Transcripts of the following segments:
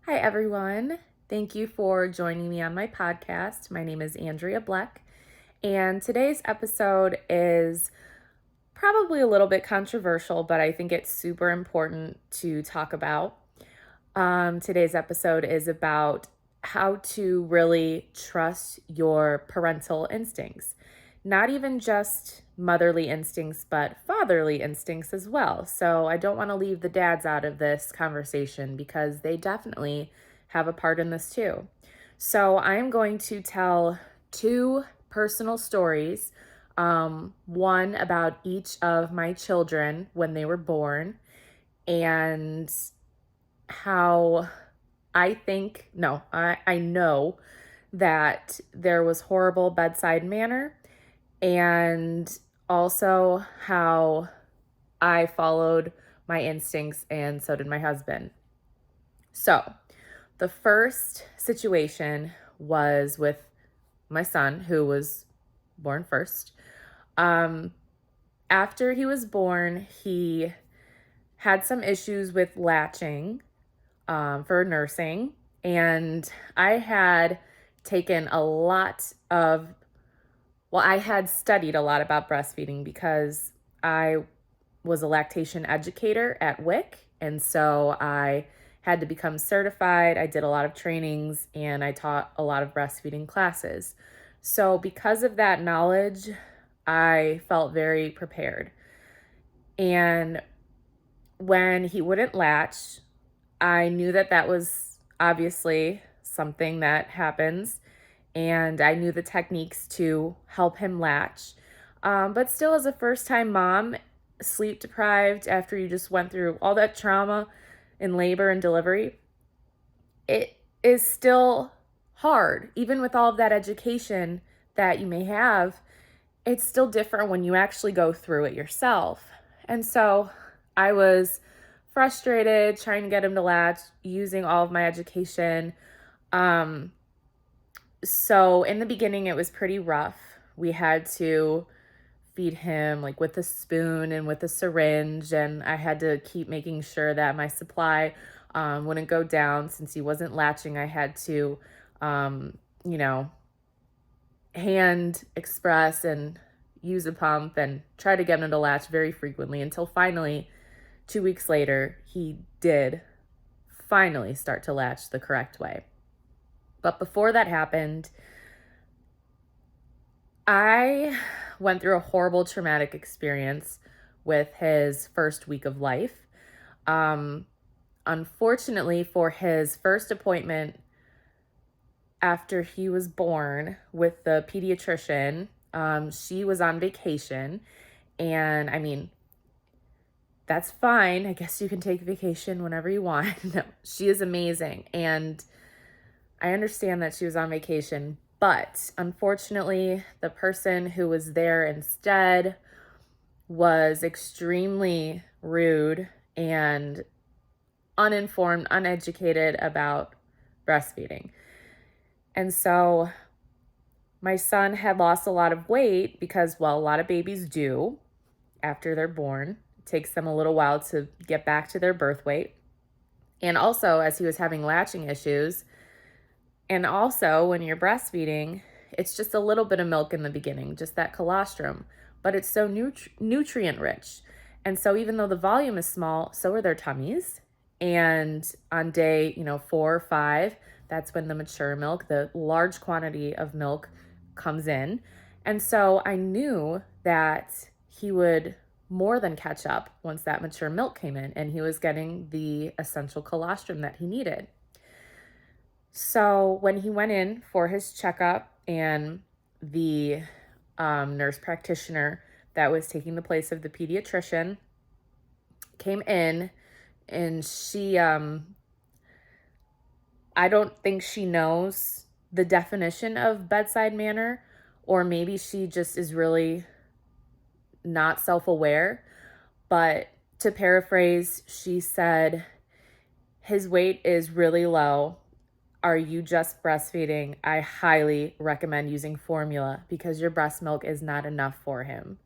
Hi, everyone. Thank you for joining me on my podcast. My name is Andrea Bleck, and today's episode is probably a little bit controversial, but I think it's super important to talk about. Today's episode is about how to really trust your parental instincts. Not even just motherly instincts, but fatherly instincts as well. So I don't want to leave the dads out of this conversation because they definitely have a part in this too. So I am going to tell two personal stories, one about each of my children when they were born, and how I know that there was horrible bedside manner, and also how I followed my instincts, and so did my husband. So, the first situation was with my son, who was born first. Um, After he was born, he had some issues with latching for nursing, and I had taken a lot of I had studied a lot about breastfeeding because I was a lactation educator at WIC. And so I had to become certified. I did a lot of trainings and I taught a lot of breastfeeding classes. So, because of that knowledge, I felt very prepared. And when he wouldn't latch, I knew that that was obviously something that happens, and I knew the techniques to help him latch. But still, as a first time mom, sleep deprived after you just went through all that trauma in labor and delivery, it is still hard. Even with all of that education that you may have, it's still different when you actually go through it yourself. And so I was frustrated trying to get him to latch using all of my education. Um, so in the beginning, it was pretty rough. We had to feed him like with a spoon and with a syringe, and I had to keep making sure that my supply wouldn't go down since he wasn't latching. I had to, um, you know, hand express and use a pump and try to get him to latch very frequently until finally, 2 weeks later, he did finally start to latch the correct way. But before that happened, I went through a horrible traumatic experience with his first week of life. Um, Unfortunately, for his first appointment after he was born with the pediatrician, she was on vacation. And I mean, that's fine. I guess you can take vacation whenever you want. No, she is amazing. And I understand that she was on vacation, but unfortunately, the person who was there instead was extremely rude and uninformed, uneducated about breastfeeding. And so my son had lost a lot of weight because, well, a lot of babies do after they're born. It takes them a little while to get back to their birth weight. And also, as he was having latching issues, and also when you're breastfeeding, it's just a little bit of milk in the beginning, just that colostrum, but it's so nutrient rich. And so even though the volume is small, so are their tummies. And on day, 4 or 5, that's when the mature milk, the large quantity of milk, comes in. And so I knew that he would more than catch up once that mature milk came in and he was getting the essential colostrum that he needed. So when he went in for his checkup, and the nurse practitioner that was taking the place of the pediatrician came in, and she, I don't think she knows the definition of bedside manner, or maybe she just is really not self-aware. But to paraphrase, she said, his weight is really low. Are you just breastfeeding? I highly recommend using formula because your breast milk is not enough for him.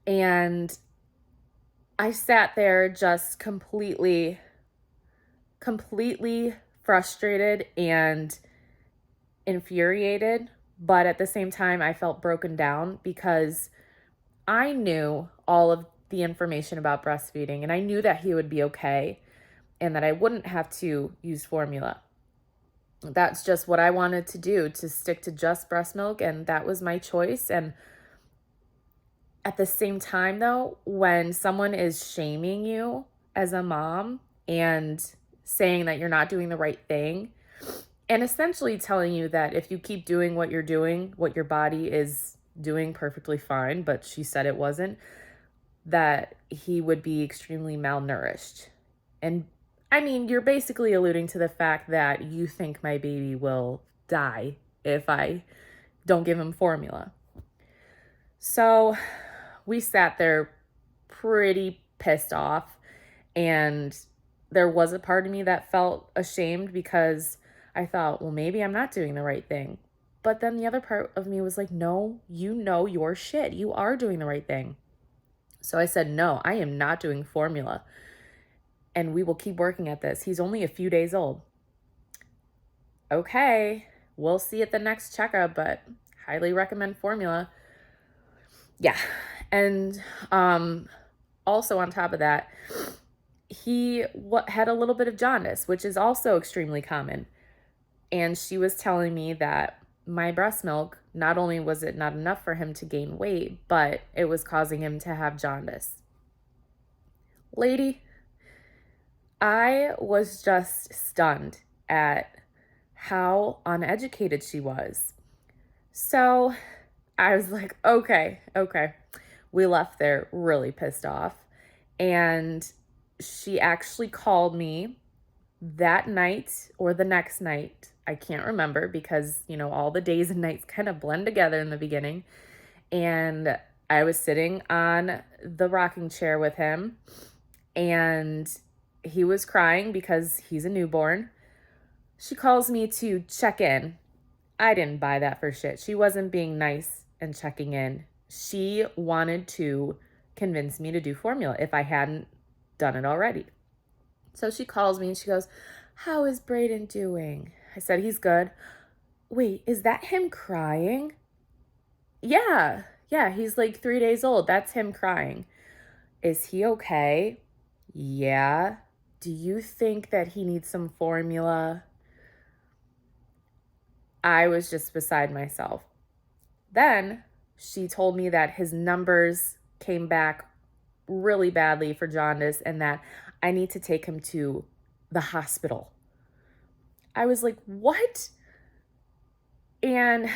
And I sat there just completely completely frustrated and infuriated, but at the same time, I felt broken down because I knew all of the information about breastfeeding and I knew that he would be okay and that I wouldn't have to use formula. That's just what I wanted to do, to stick to just breast milk, and that was my choice. And at the same time, though, when someone is shaming you as a mom and saying that you're not doing the right thing, and essentially telling you that if you keep doing what you're doing, what your body is doing perfectly fine, but she said it wasn't, that he would be extremely malnourished. And I mean, you're basically alluding to the fact that you think my baby will die if I don't give him formula. So we sat there pretty pissed off, and there was a part of me that felt ashamed because I thought, well, maybe I'm not doing the right thing. But then the other part of me was like, no, you know your shit. You are doing the right thing. So I said, no, I am not doing formula. And we will keep working at this. He's only a few days old. Okay, we'll see at the next checkup, but highly recommend formula. Yeah. And also on top of that, he had a little bit of jaundice, which is also extremely common. And she was telling me that my breast milk, not only was it not enough for him to gain weight, but it was causing him to have jaundice. Lady, I was just stunned at how uneducated she was. So I was like, okay. We left there really pissed off. And she actually called me that night or the next night. I can't remember because, all the days and nights kind of blend together in the beginning. And I was sitting on the rocking chair with him, and he was crying because he's a newborn. She calls me to check in. I didn't buy that for shit. She wasn't being nice and checking in. She wanted to convince me to do formula if I hadn't done it already. So she calls me and she goes, how is Brayden doing? I said, he's good. Wait, is that him crying? Yeah, he's like 3 days old. That's him crying. Is he okay? Yeah. Do you think that he needs some formula? I was just beside myself. Then she told me that his numbers came back really badly for jaundice and that I need to take him to the hospital. I was like, what? And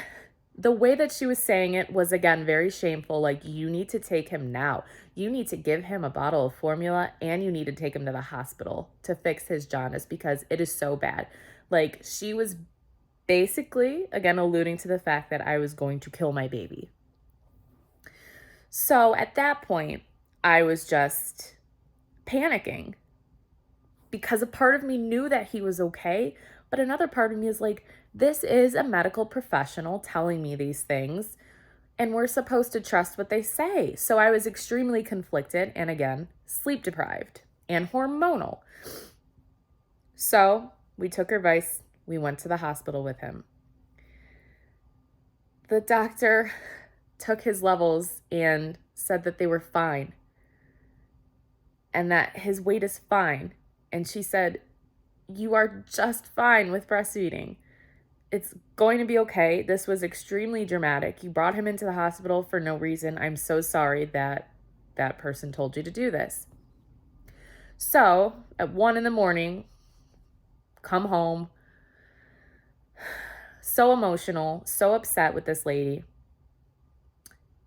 the way that she was saying it was, again, very shameful. Like, you need to take him now. You need to give him a bottle of formula and you need to take him to the hospital to fix his jaundice because it is so bad. Like, she was basically, again, alluding to the fact that I was going to kill my baby. So at that point, I was just panicking because a part of me knew that he was okay, but another part of me is like, this is a medical professional telling me these things, and we're supposed to trust what they say. So I was extremely conflicted and, again, sleep deprived and hormonal. So we took her advice. We went to the hospital with him. The doctor took his levels and said that they were fine and that his weight is fine. And she said, you are just fine with breastfeeding. It's going to be okay. This was extremely dramatic. You brought him into the hospital for no reason. I'm so sorry that that person told you to do this. So at 1 a.m, come home, so emotional, so upset with this lady.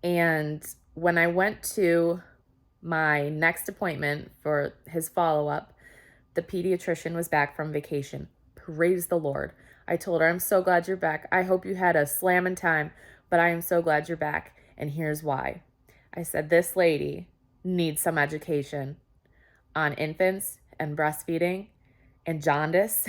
And when I went to my next appointment for his follow-up, the pediatrician was back from vacation. Praise the Lord. I told her, I'm so glad you're back. I hope you had a slamming time, but I am so glad you're back. And here's why. I said, this lady needs some education on infants and breastfeeding and jaundice.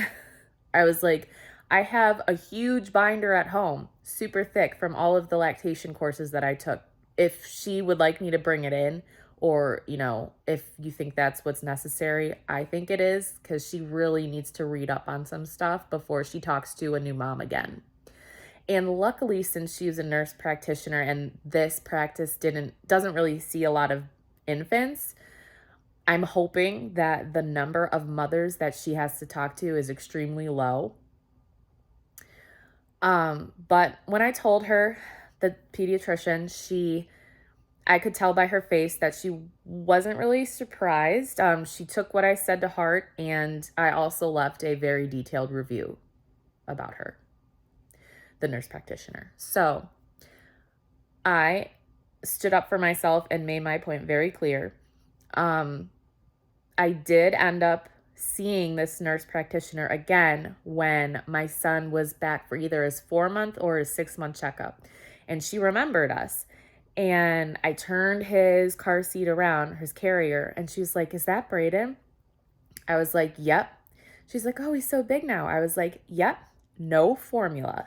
I was like, I have a huge binder at home, super thick, from all of the lactation courses that I took. If she would like me to bring it in, or, if you think that's what's necessary. I think it is, because she really needs to read up on some stuff before she talks to a new mom again. And luckily, since she was a nurse practitioner and this practice doesn't really see a lot of infants, I'm hoping that the number of mothers that she has to talk to is extremely low. But when I told her, the pediatrician, I could tell by her face that she wasn't really surprised. She took what I said to heart, and I also left a very detailed review about her, the nurse practitioner. So I stood up for myself and made my point very clear. I did end up seeing this nurse practitioner again when my son was back for either his 4-month or his 6-month checkup. And she remembered us. And I turned his car seat around, his carrier, and she's like, "Is that Brayden?" I was like, "Yep." She's like, "Oh, he's so big now." I was like, "Yep, no formula."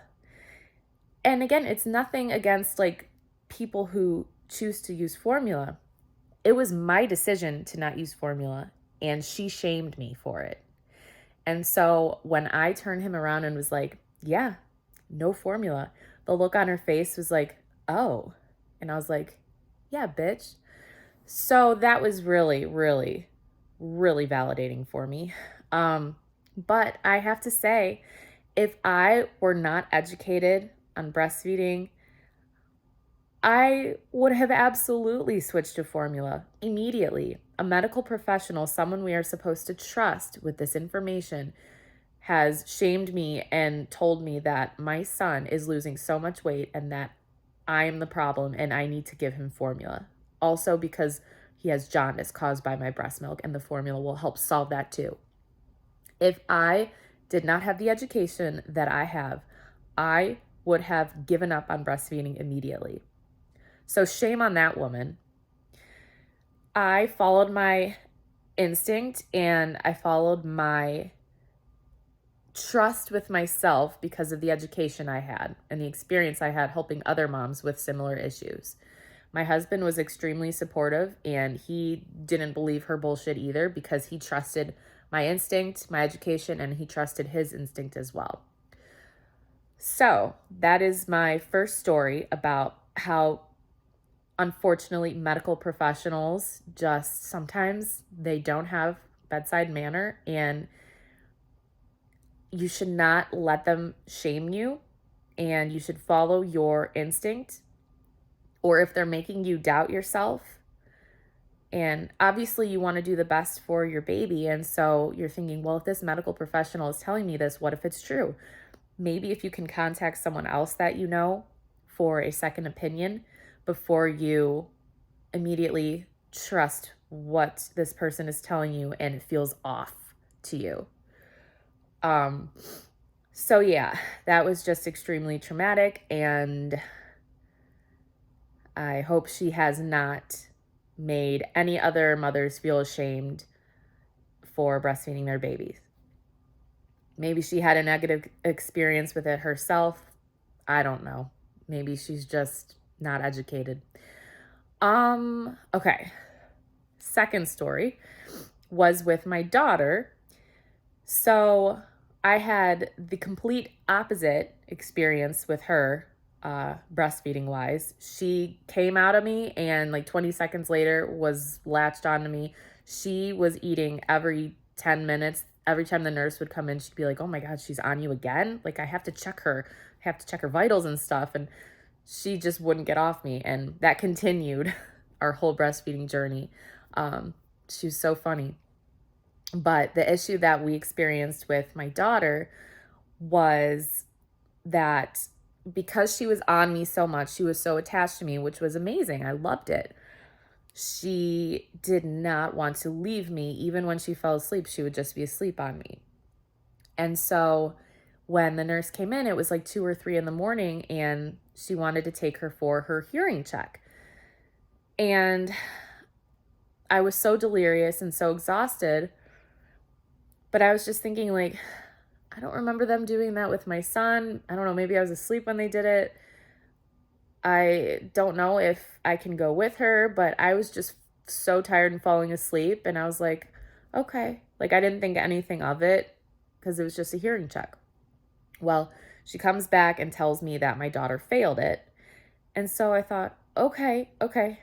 And again, it's nothing against like people who choose to use formula. It was my decision to not use formula, and she shamed me for it. And so when I turned him around and was like, "Yeah, no formula," the look on her face was like, "Oh." And I was like, "Yeah, bitch." So that was really, really, really validating for me. But I have to say, if I were not educated on breastfeeding, I would have absolutely switched to formula immediately. A medical professional, someone we are supposed to trust with this information, has shamed me and told me that my son is losing so much weight and that I am the problem and I need to give him formula. Also, because he has jaundice caused by my breast milk, and the formula will help solve that too. If I did not have the education that I have, I would have given up on breastfeeding immediately. So shame on that woman. I followed my instinct and I followed my trust with myself because of the education I had and the experience I had helping other moms with similar issues. My husband was extremely supportive, and he didn't believe her bullshit either because he trusted my instinct, my education, and he trusted his instinct as well. So that is my first story about how, unfortunately, medical professionals just sometimes they don't have bedside manner, and you should not let them shame you, and you should follow your instinct. Or if they're making you doubt yourself, and obviously you want to do the best for your baby, and so you're thinking, well, if this medical professional is telling me this, what if it's true? Maybe if you can contact someone else that you know for a second opinion before you immediately trust what this person is telling you and it feels off to you. So yeah, that was just extremely traumatic, and I hope she has not made any other mothers feel ashamed for breastfeeding their babies. Maybe she had a negative experience with it herself. I don't know. Maybe she's just not educated. Okay. Second story was with my daughter. So I had the complete opposite experience with her, breastfeeding wise. She came out of me and like 20 seconds later was latched onto me. She was eating every 10 minutes. Every time the nurse would come in, she'd be like, "Oh my God, she's on you again. Like, I have to check her. I have to check her vitals and stuff." And she just wouldn't get off me. And that continued our whole breastfeeding journey. She was so funny. But the issue that we experienced with my daughter was that because she was on me so much, she was so attached to me, which was amazing. I loved it. She did not want to leave me. Even when she fell asleep, she would just be asleep on me. And so when the nurse came in, it was like 2 or 3 in the morning, and she wanted to take her for her hearing check. And I was so delirious and so exhausted, but I was just thinking, like, I don't remember them doing that with my son. I don't know, maybe I was asleep when they did it. I don't know if I can go with her, but I was just so tired and falling asleep. And I was like, okay. Like, I didn't think anything of it because it was just a hearing check. Well, she comes back and tells me that my daughter failed it. And so I thought, okay, okay.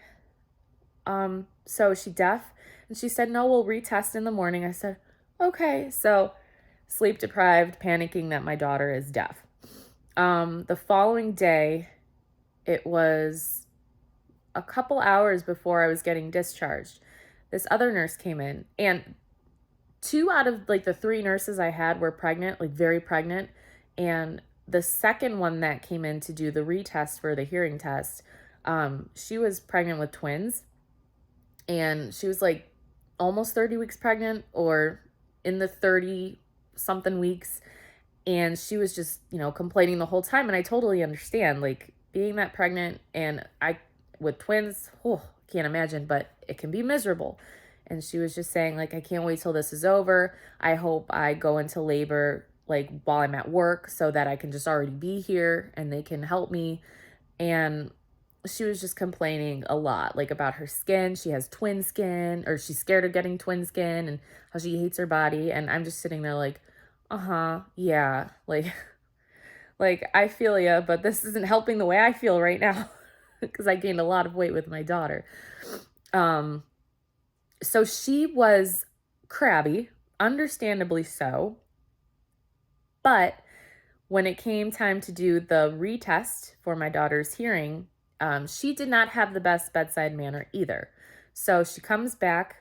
So is she deaf? And she said, no, we'll retest in the morning. I said, okay. So sleep deprived, panicking that my daughter is deaf. The following day, it was a couple hours before I was getting discharged. This other nurse came in, and two out of like the three nurses I had were pregnant, like very pregnant. And the second one that came in to do the retest for the hearing test, she was pregnant with twins, and she was like almost 30 weeks pregnant or in the 30 something weeks. And she was just, complaining the whole time. And I totally understand, like, being that pregnant and with twins, oh, can't imagine, but it can be miserable. And she was just saying, like, I can't wait till this is over. I hope I go into labor, like, while I'm at work so that I can just already be here and they can help me. And she was just complaining a lot, like, about her skin. She has twin skin, or she's scared of getting twin skin, and how she hates her body. And I'm just sitting there like, yeah, like I feel ya, but this isn't helping the way I feel right now because I gained a lot of weight with my daughter. So she was crabby, understandably so. But when it came time to do the retest for my daughter's hearing, she did not have the best bedside manner either. So she comes back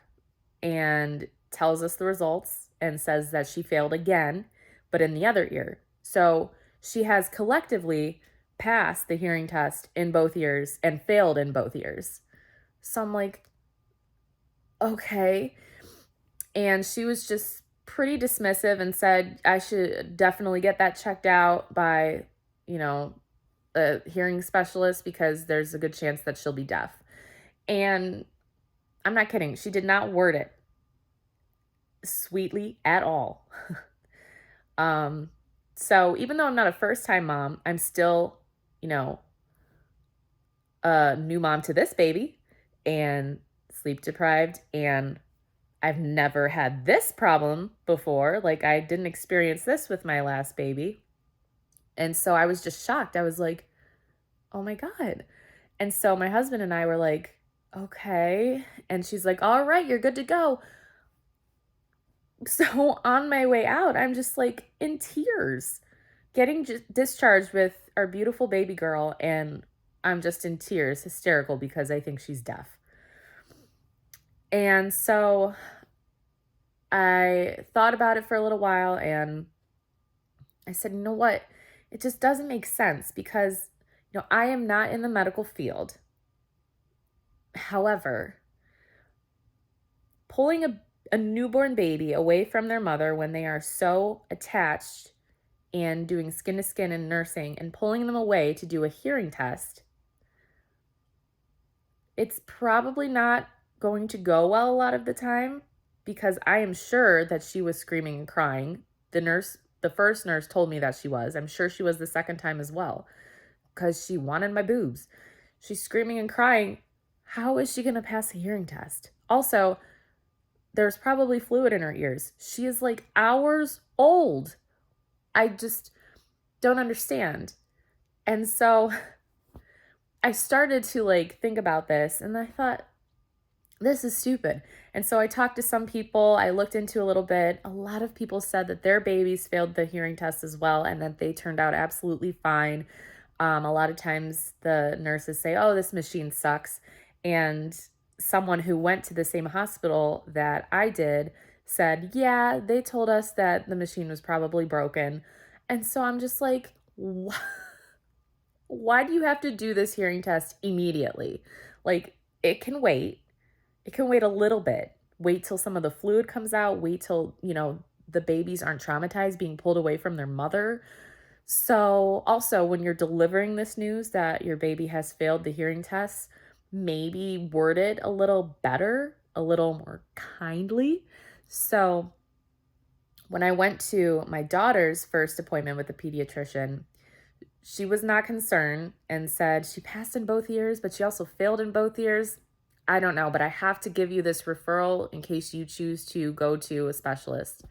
and tells us the results and says that she failed again, but in the other ear. So she has collectively passed the hearing test in both ears and failed in both ears. So I'm like, okay. And she was just pretty dismissive and said I should definitely get that checked out by, a hearing specialist because there's a good chance that she'll be deaf. And I'm not kidding. She did not word it sweetly at all. So even though I'm not a first-time mom, I'm still, a new mom to this baby and sleep deprived, and I've never had this problem before. Like, I didn't experience this with my last baby. And so I was just shocked. I was like, oh my God. And so my husband and I were like, okay. And she's like, all right, you're good to go. So on my way out, I'm just like in tears, getting discharged with our beautiful baby girl. And I'm just in tears, hysterical, because I think she's deaf. And so I thought about it for a little while and I said, you know what? It just doesn't make sense because, I am not in the medical field. However, pulling a newborn baby away from their mother when they are so attached and doing skin to skin and nursing and pulling them away to do a hearing test, it's probably not going to go well a lot of the time because I am sure that she was screaming and crying. The first nurse told me that she was. I'm sure she was the second time as well because she wanted my boobs. She's screaming and crying. How is she going to pass a hearing test? Also, there's probably fluid in her ears. She is like hours old. I just don't understand. And so I started to think about this and I thought, this is stupid. And so I talked to some people, I looked into a little bit. A lot of people said that their babies failed the hearing test as well and that they turned out absolutely fine. A lot of times the nurses say, oh, this machine sucks. And someone who went to the same hospital that I did said, yeah, they told us that the machine was probably broken. And so I'm just like, why do you have to do this hearing test immediately? Like, it can wait. It can wait a little bit. Wait till some of the fluid comes out. Wait till, the babies aren't traumatized being pulled away from their mother. So also when you're delivering this news that your baby has failed the hearing test, maybe word it a little better, a little more kindly. So when I went to my daughter's first appointment with the pediatrician, she was not concerned and said she passed in both ears, but she also failed in both ears. I don't know, but I have to give you this referral in case you choose to go to a specialist.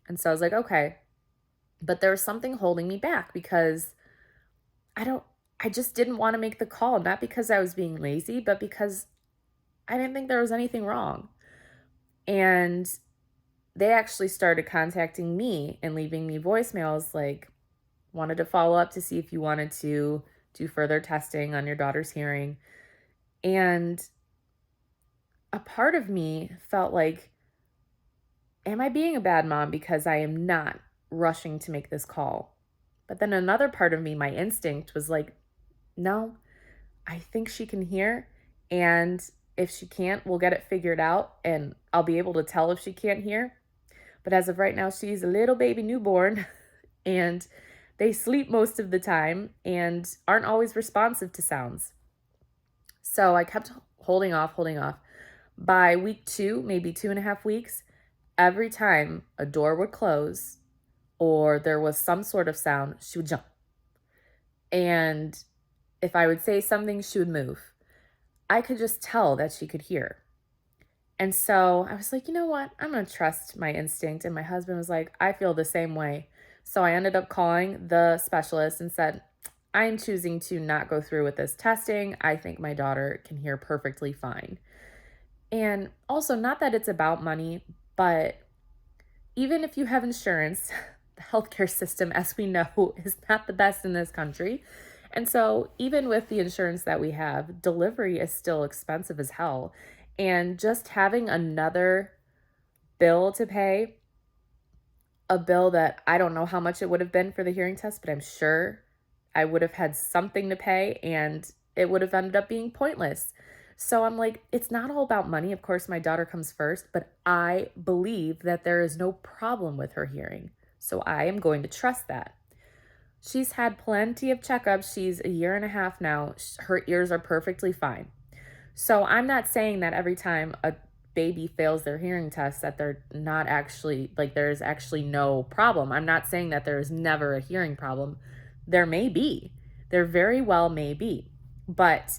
And so I was like, okay. But there was something holding me back because I don't, I just didn't want to make the call, not because I was being lazy, but because I didn't think there was anything wrong. And they actually started contacting me and leaving me voicemails like, wanted to follow up to see if you wanted to do further testing on your daughter's hearing. And a part of me felt like, am I being a bad mom because I am not rushing to make this call? But then another part of me, my instinct was like, no, I think she can hear. And if she can't, we'll get it figured out and I'll be able to tell if she can't hear. But as of right now, she's a little baby newborn and they sleep most of the time and aren't always responsive to sounds. So I kept holding off. By week 2, maybe 2.5 weeks, every time a door would close or there was some sort of sound, she would jump. And if I would say something, she would move. I could just tell that she could hear. And so I was like, you know what? I'm going to trust my instinct. And my husband was like, I feel the same way. So I ended up calling the specialist and said, I'm choosing to not go through with this testing. I think my daughter can hear perfectly fine. And also, not that it's about money, but even if you have insurance, the healthcare system, as we know, is not the best in this country. And so even with the insurance that we have, delivery is still expensive as hell. And just having another bill to pay, a bill that I don't know how much it would have been for the hearing test, but I'm sure I would have had something to pay and it would have ended up being pointless. So I'm like, it's not all about money. Of course, my daughter comes first, but I believe that there is no problem with her hearing. So I am going to trust that. She's had plenty of checkups. She's 1.5 years now. Her ears are perfectly fine. So I'm not saying that every time a baby fails their hearing test that they're not actually, like there's actually no problem. I'm not saying that there is never a hearing problem. There may be. There very well may be. But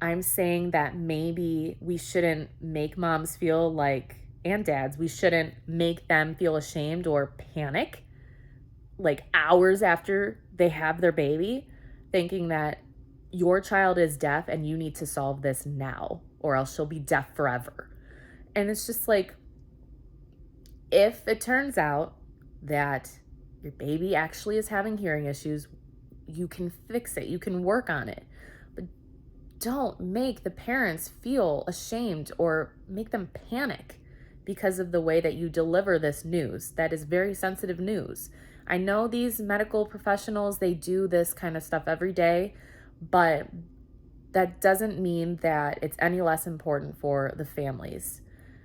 I'm saying that maybe we shouldn't make moms feel like, and dads, we shouldn't make them feel ashamed or panic like hours after they have their baby, thinking that your child is deaf and you need to solve this now or else she'll be deaf forever. And it's just like, if it turns out that your baby actually is having hearing issues, you can fix it, you can work on it. But don't make the parents feel ashamed or make them panic because of the way that you deliver this news. That is very sensitive news. I know these medical professionals, they do this kind of stuff every day, but that doesn't mean that it's any less important for the families.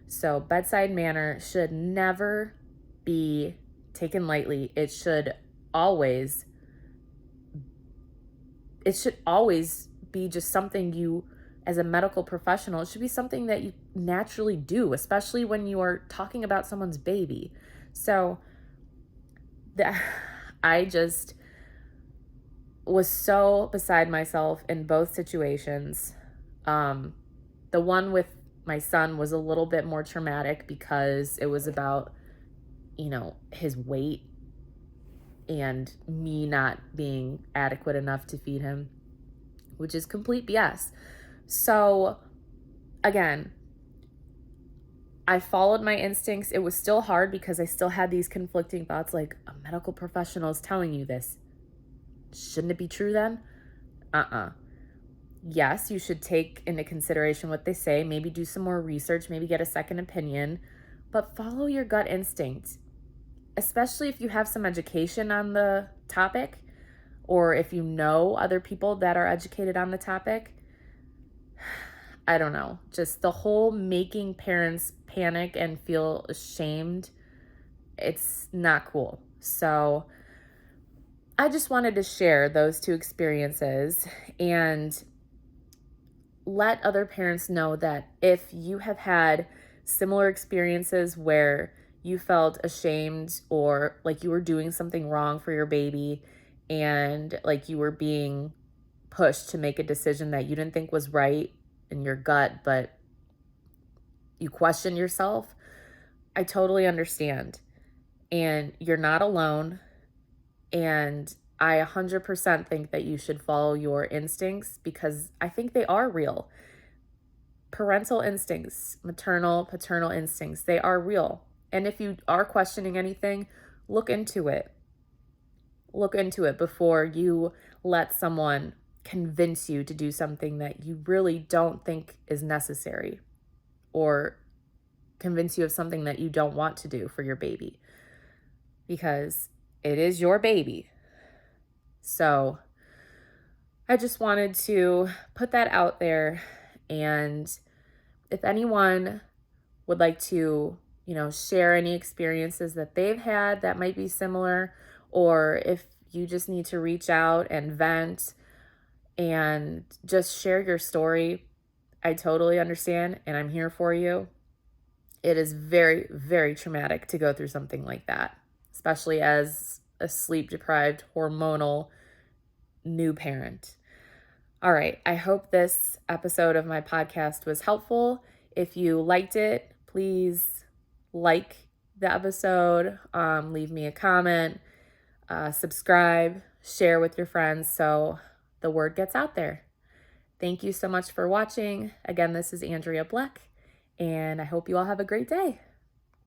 So bedside manner should never be taken lightly. It should always be just something you, as a medical professional, it should be something that you naturally do, especially when you are talking about someone's baby. So I just was so beside myself in both situations. The one with my son was a little bit more traumatic because it was about, his weight and me not being adequate enough to feed him, which is complete BS. So again, I followed my instincts. It was still hard because I still had these conflicting thoughts like, a medical professional is telling you this. Shouldn't it be true then? Yes, you should take into consideration what they say, maybe do some more research, maybe get a second opinion, but follow your gut instinct, especially if you have some education on the topic or if you know other people that are educated on the topic. I don't know, just the whole making parents panic and feel ashamed, it's not cool. So I just wanted to share those two experiences and let other parents know that if you have had similar experiences where you felt ashamed or like you were doing something wrong for your baby and like you were being pushed to make a decision that you didn't think was right, in your gut, but you question yourself, I totally understand. And you're not alone. And I 100% think that you should follow your instincts because I think they are real. Parental instincts, maternal, paternal instincts, they are real. And if you are questioning anything, look into it. Look into it before you let someone convince you to do something that you really don't think is necessary, or convince you of something that you don't want to do for your baby, because it is your baby. So I just wanted to put that out there. And if anyone would like to, share any experiences that they've had that might be similar, or if you just need to reach out and vent and just share your story, I totally understand and I'm here for you. It is very, very traumatic to go through something like that, especially as a sleep deprived, hormonal new parent. All right. I hope this episode of my podcast was helpful. If you liked it, please like the episode, leave me a comment, subscribe, share with your friends so the word gets out there. Thank you so much for watching. Again, this is Andrea Bleck, and I hope you all have a great day.